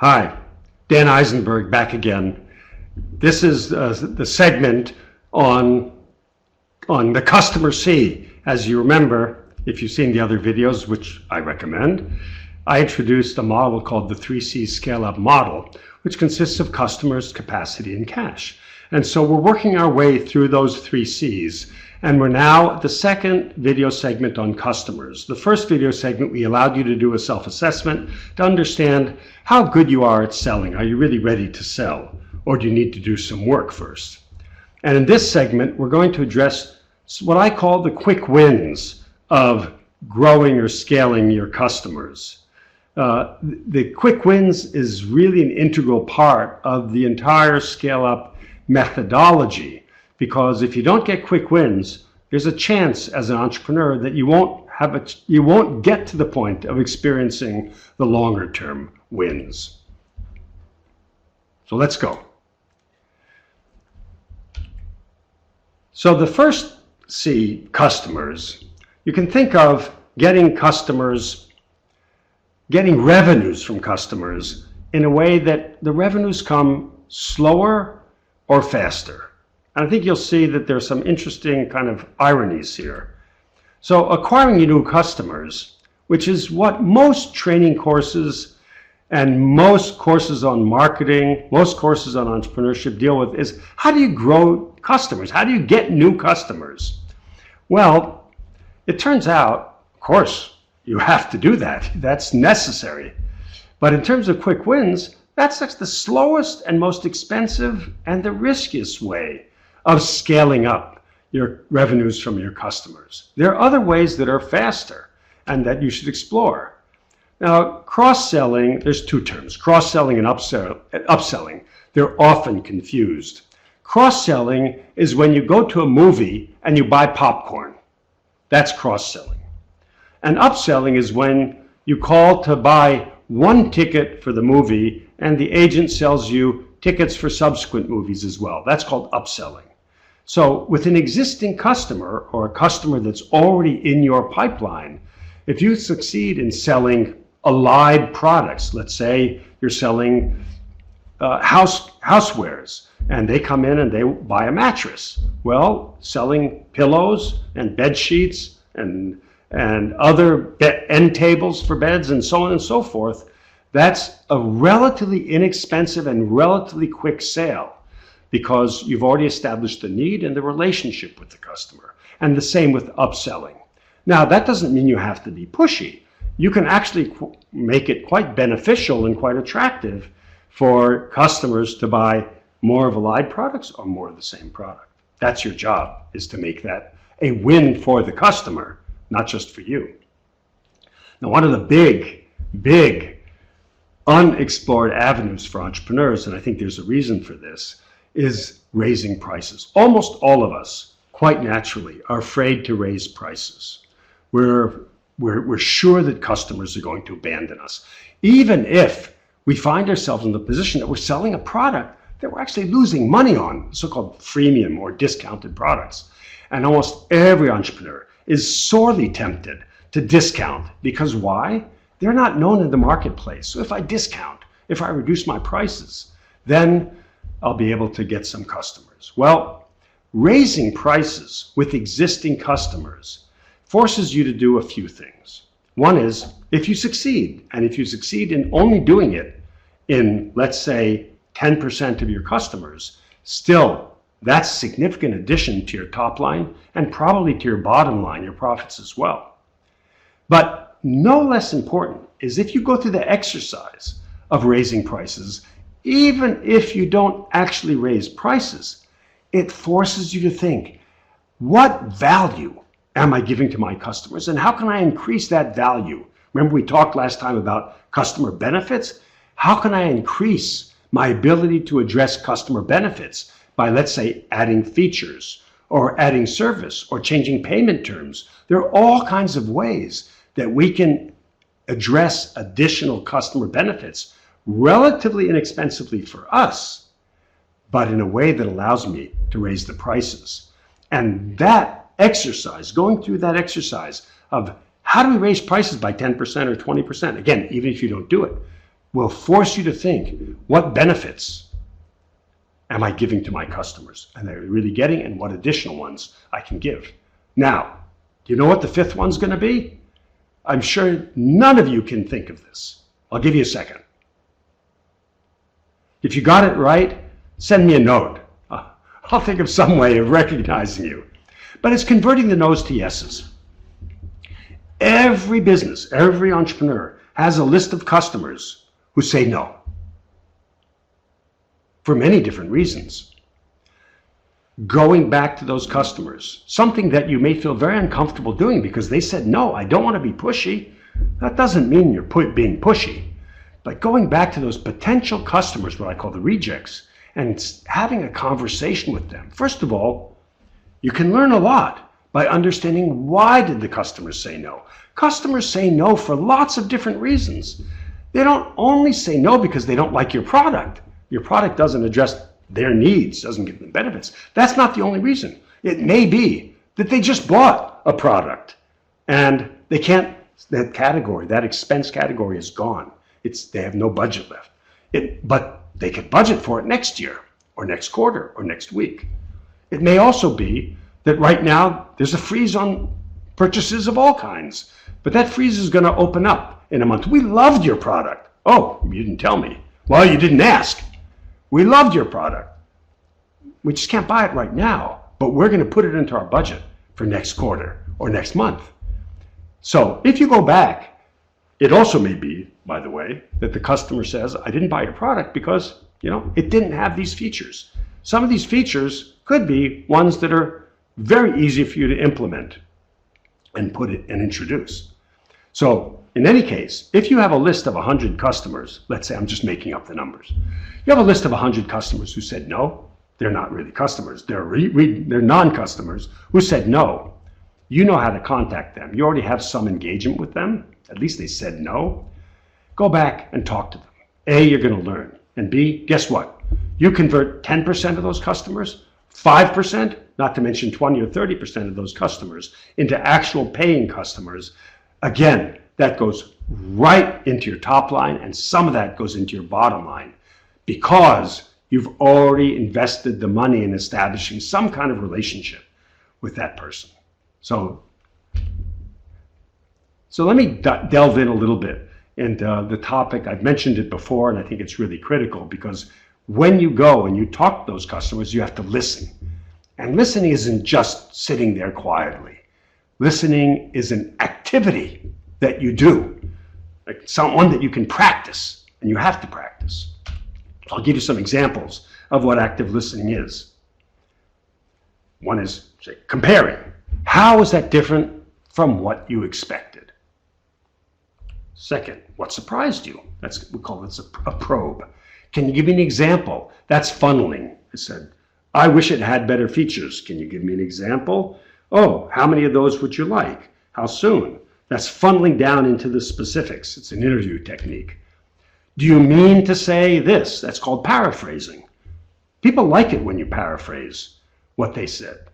Hi, Dan Eisenberg back again. This is the segment on the customer C. As you remember, if you've seen the other videos, which I recommend, I introduced a model called the 3C Scale-Up model, which consists of customers, capacity, and cash. And so we're working our way through those 3 C's. And we're now at the second video segment on customers. The first video segment, we allowed you to do a self-assessment to understand how good you are at selling. Are you really ready to sell? Or do you need to do some work first? And in this segment, we're going to address what I call the quick wins of growing or scaling your customers. The quick wins is really an integral part of the entire scale-up methodology. Because if you don't get quick wins, there's a chance as an entrepreneur that you won't get to the point of experiencing the longer term wins. So let's go. So the first C, customers, you can think of getting revenues from customers in a way that the revenues come slower or faster. And I think you'll see that there's some interesting kind of ironies here. So acquiring new customers, which is what most training courses and most courses on marketing, most courses on entrepreneurship deal with, is how do you grow customers? How do you get new customers? Well, it turns out, of course, you have to do that. That's necessary. But in terms of quick wins, that's the slowest and most expensive and the riskiest way of scaling up your revenues from your customers. There are other ways that are faster and that you should explore. Now, cross-selling, there's 2 terms, cross-selling and upselling. They're often confused. Cross-selling is when you go to a movie and you buy popcorn. That's cross-selling. And upselling is when you call to buy one ticket for the movie and the agent sells you tickets for subsequent movies as well. That's called upselling. So with an existing customer or a customer that's already in your pipeline, if you succeed in selling allied products, let's say you're selling housewares and they come in and they buy a mattress. Well, selling pillows and bed sheets and other end tables for beds and so on and so forth, that's a relatively inexpensive and relatively quick sale because you've already established the need and the relationship with the customer. And the same with upselling. Now, that doesn't mean you have to be pushy. You can actually make it quite beneficial and quite attractive for customers to buy more of allied products or more of the same product. That's your job, is to make that a win for the customer, not just for you. Now, one of the big unexplored avenues for entrepreneurs, and I think there's a reason for this, is raising prices. Almost all of us, quite naturally, are afraid to raise prices. We're sure that customers are going to abandon us, even if we find ourselves in the position that we're selling a product that we're actually losing money on, so-called freemium or discounted products. And almost every entrepreneur is sorely tempted to discount because why? They're not known in the marketplace. So if I discount, if I reduce my prices, then I'll be able to get some customers. Well, raising prices with existing customers forces you to do a few things. One is, if you succeed, and if you succeed in only doing it in, let's say, 10% of your customers, still, that's a significant addition to your top line and probably to your bottom line, your profits as well. But no less important is if you go through the exercise of raising prices, even if you don't actually raise prices, it forces you to think, what value am I giving to my customers and how can I increase that value? Remember we talked last time about customer benefits? How can I increase my ability to address customer benefits by, let's say, adding features or adding service or changing payment terms? There are all kinds of ways that we can address additional customer benefits relatively inexpensively for us, but in a way that allows me to raise the prices. And that exercise, going through that exercise of how do we raise prices by 10% or 20%, again, even if you don't do it, will force you to think, what benefits am I giving to my customers? And they're really getting, and what additional ones I can give. Now, do you know what the fifth one's going to be? I'm sure none of you can think of this. I'll give you a second. If you got it right, send me a note. I'll think of some way of recognizing you. But it's converting the no's to yeses. Every business, every entrepreneur has a list of customers who say no for many different reasons. Going back to those customers, something that you may feel very uncomfortable doing because they said, no, I don't want to be pushy. That doesn't mean you're being pushy. But going back to those potential customers, what I call the rejects, and having a conversation with them. First of all, you can learn a lot by understanding why did the customers say no. Customers say no for lots of different reasons. They don't only say no because they don't like your product. Your product doesn't address their needs, doesn't give them benefits. That's not the only reason. It may be that they just bought a product and they can't, that category, that expense category is gone. They have no budget left. But they could budget for it next year or next quarter or next week. It may also be that right now there's a freeze on purchases of all kinds, but that freeze is going to open up in a month. We loved your product. Oh, you didn't tell me. Well, you didn't ask. We loved your product. We just can't buy it right now, but we're going to put it into our budget for next quarter or next month. So if you go back, it also may be, by the way, that the customer says, I didn't buy your product because, it didn't have these features. Some of these features could be ones that are very easy for you to implement and put it and introduce. So in any case, if you have a list of 100 customers, let's say I'm just making up the numbers. You have a list of 100 customers who said no, they're not really customers. They're non-customers who said no. You know how to contact them. You already have some engagement with them. At least they said no. Go back and talk to them. A, you're going to learn. And B, guess what? You convert 10% of those customers, 5%, not to mention 20 or 30% of those customers into actual paying customers. Again, that goes right into your top line, and some of that goes into your bottom line because you've already invested the money in establishing some kind of relationship with that person. So let me delve in a little bit. And the topic, I've mentioned it before, and I think it's really critical because when you go and you talk to those customers, you have to listen. And listening isn't just sitting there quietly. Listening is an activity that you do, like one that you can practice, and you have to practice. I'll give you some examples of what active listening is. One is, say, comparing. How is that different from what you expected? Second, what surprised you? We call this a probe. Can you give me an example? That's funneling. I said, I wish it had better features. Can you give me an example? Oh, how many of those would you like? How soon? That's funneling down into the specifics. It's an interview technique. Do you mean to say this? That's called paraphrasing. People like it when you paraphrase what they said.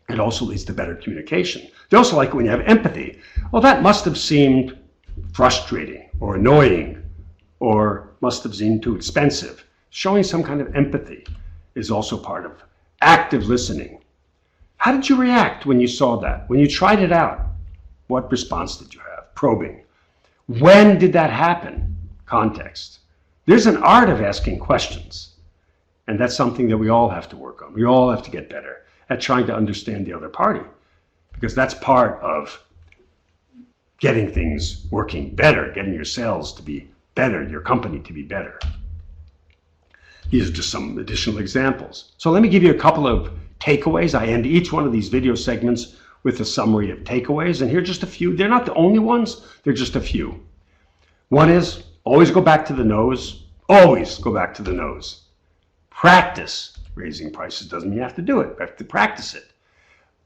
It also leads to better communication. They also like it when you have empathy. Well, that must have seemed frustrating or annoying or must have seemed too expensive. Showing some kind of empathy is also part of active listening. How did you react when you saw that? When you tried it out, what response did you have? Probing. When did that happen? Context. There's an art of asking questions, and that's something that we all have to work on. We all have to get better at trying to understand the other party, because that's part of getting things working better, getting your sales to be better, your company to be better. These are just some additional examples. So let me give you a couple of takeaways. I end each one of these video segments with a summary of takeaways, and here are just a few. They're not the only ones, they're just a few. One is, always go back to the nose. Always go back to the nose. Practice raising prices. Doesn't mean you have to do it, you have to practice it.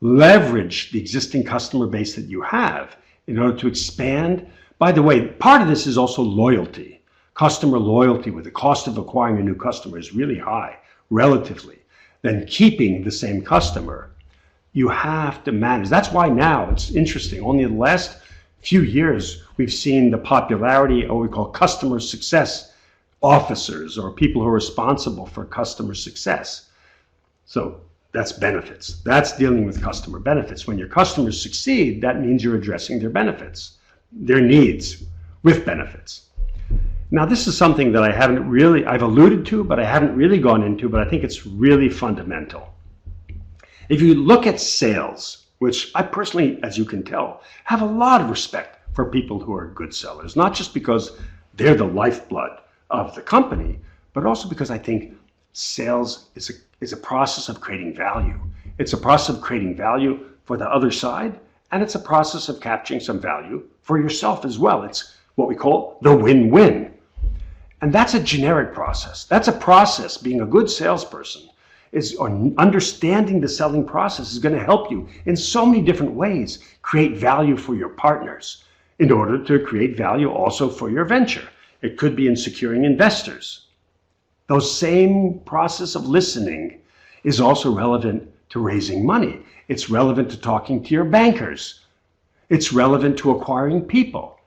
Leverage the existing customer base that you have in order to expand. By the way, part of this is also loyalty. Customer loyalty, with the cost of acquiring a new customer is really high, relatively, than keeping the same customer. You have to manage. That's why now, it's interesting, only in the last few years, We've seen the popularity of what we call customer success officers, or people who are responsible for customer success. So that's benefits. That's dealing with customer benefits. When your customers succeed, that means you're addressing their benefits, their needs with benefits. Now, this is something that I've alluded to, but I haven't really gone into, but I think it's really fundamental. If you look at sales, which I personally, as you can tell, have a lot of respect for people who are good sellers, not just because they're the lifeblood of the company, but also because I think sales is a process of creating value. It's a process of creating value for the other side, and it's a process of capturing some value for yourself as well. It's what we call the win-win. And that's a generic process. That's a process. Being a good salesperson understanding the selling process is going to help you in so many different ways create value for your partners in order to create value also for your venture. It could be in securing investors. Those same process of listening is also relevant to raising money. It's relevant to talking to your bankers. It's relevant to acquiring people.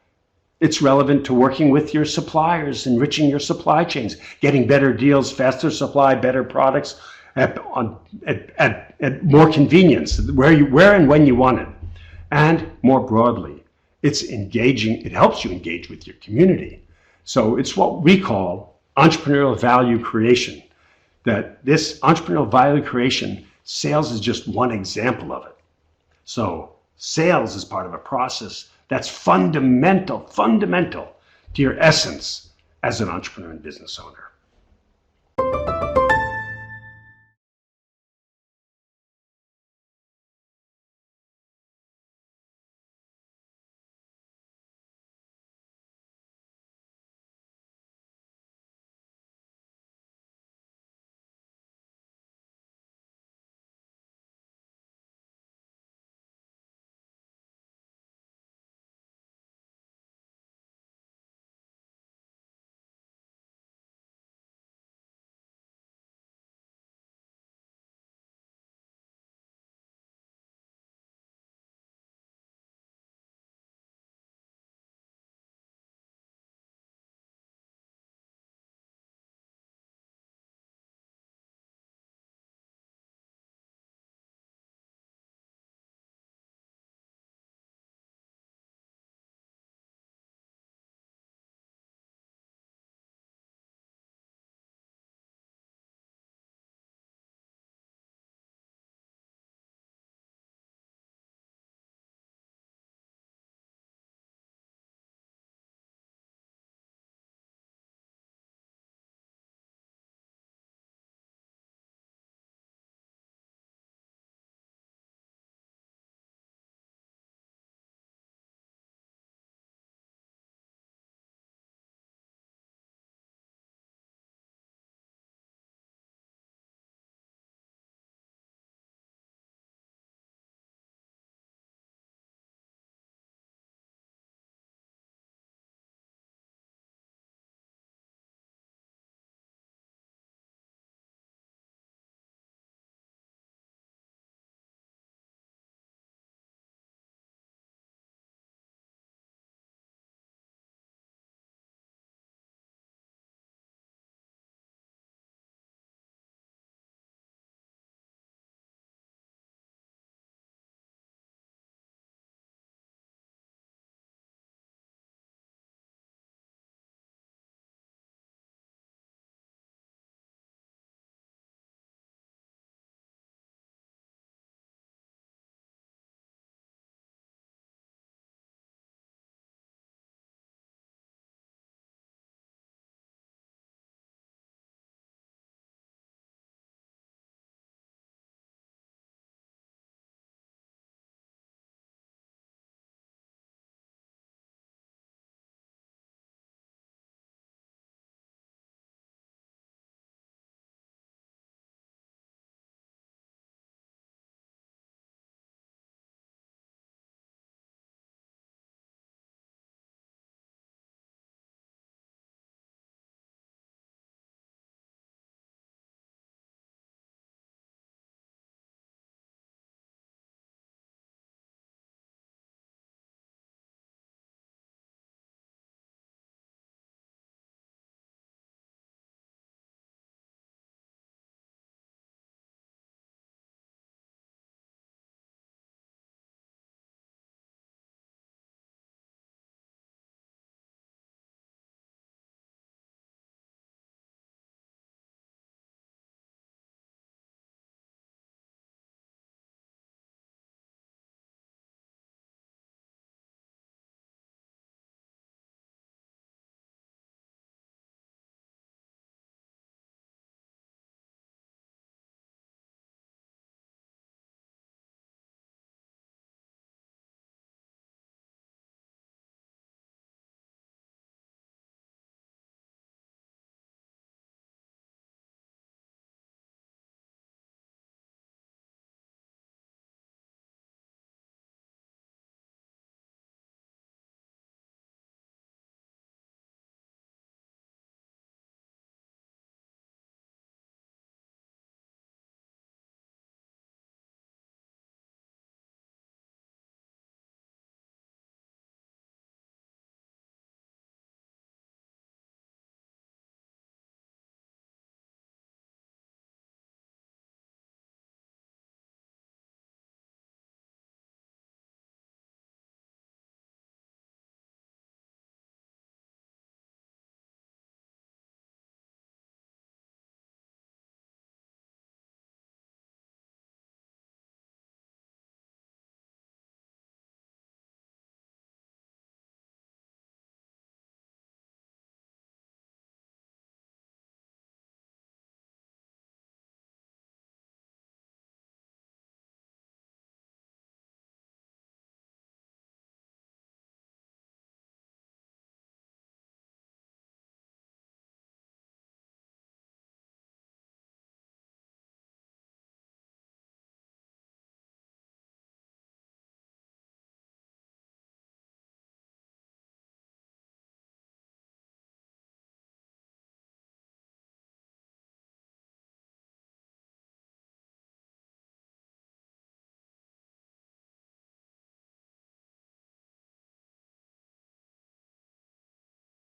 It's relevant to working with your suppliers, enriching your supply chains, getting better deals, faster supply, better products at more convenience, where and when you want it. And more broadly, it's engaging. It helps you engage with your community. So it's what we call entrepreneurial value creation. That this entrepreneurial value creation, sales is just one example of it. So sales is part of a process that's fundamental to your essence as an entrepreneur and business owner.